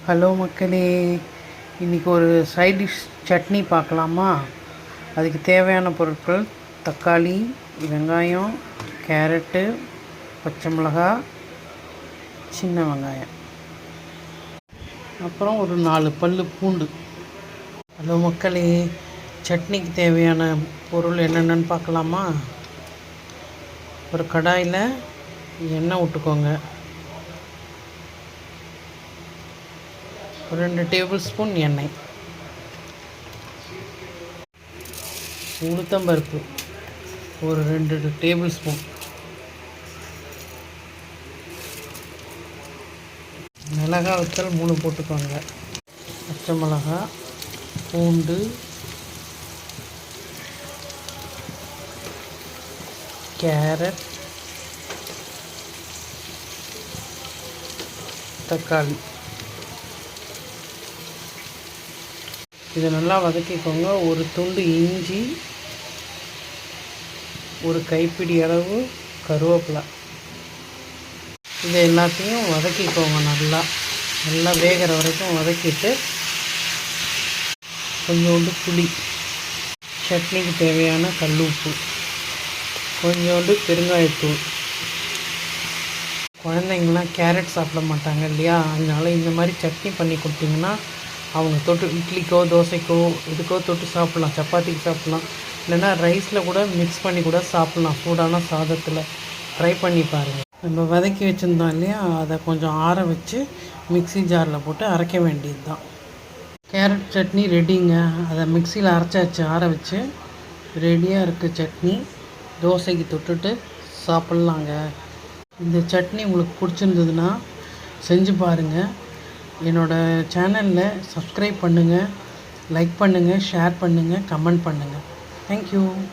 Hello மக்களே, இன்றைக்கி ஒரு சைட் டிஷ் சட்னி பார்க்கலாமா? அதுக்கு தேவையான பொருட்கள்: தக்காளி, வெங்காயம், கேரட்டு, பச்சை மிளகாய், சின்ன வெங்காயம், அப்புறம் ஒரு 4 பல் பூண்டு. ஹலோ மக்களே, சட்னிக்கு தேவையான பொருள் என்னென்னு பார்க்கலாமா? ஒரு கடாயில் எண்ணெய் விட்டுக்கோங்க. 2 டேபிள் ஸ்பூன் எண்ணெய், உளுத்தம்பருப்பு ஒரு 2 டேபிள் ஸ்பூன், மிளகாய் வத்தல் 3 போட்டுக்கோங்க, பச்சை மிளகாய், பூண்டு, கேரட், தக்காளி. இதை நல்லா வதக்கிக்கோங்க. ஒரு துண்டு இஞ்சி, ஒரு கைப்பிடி அளவு கருவேப்பிலை. இதை எல்லாத்தையும் வதக்கிக்கோங்க. நல்லா வேகிற வரைக்கும் வதக்கிட்டு கொஞ்சோண்டு புளி, சட்னிக்கு தேவையான கல் உப்பு, கொஞ்சோண்டு பெருங்காயத்தூள். குழந்தைங்களாம் கேரட் சாப்பிட மாட்டாங்க இல்லையா, அதனால இந்த மாதிரி சட்னி பண்ணி கொடுத்தீங்கன்னா அவங்க தொட்டு இட்லிக்கோ தோசைக்கோ இதுக்கோ தொட்டு சாப்பிட்லாம், சப்பாத்திக்கு சாப்பிட்லாம், இல்லைன்னா ரைஸில் கூட மிக்ஸ் பண்ணி கூட சாப்பிட்லாம். சூடான சாதத்தில் ட்ரை பண்ணி பாருங்கள். நம்ம வதக்கி வச்சுருந்தோம் இல்லையா, அதை கொஞ்சம் ஆற வச்சு மிக்ஸி ஜாரில் போட்டு அரைக்க வேண்டியது தான். கேரட் சட்னி ரெடிங்க. அதை மிக்சியில் அரைச்சாச்சு, ஆற வச்சு ரெடியாக இருக்குது சட்னி. தோசைக்கு தொட்டுட்டு சாப்பிட்லாங்க. இந்த சட்னி உங்களுக்கு பிடிச்சிருந்ததுன்னா செஞ்சு பாருங்கள். என்னோடய சேனலில் சப்ஸ்கிரைப் பண்ணுங்கள், லைக் பண்ணுங்கள், ஷேர் பண்ணுங்கள், கமெண்ட் பண்ணுங்கள். தேங்க்யூ.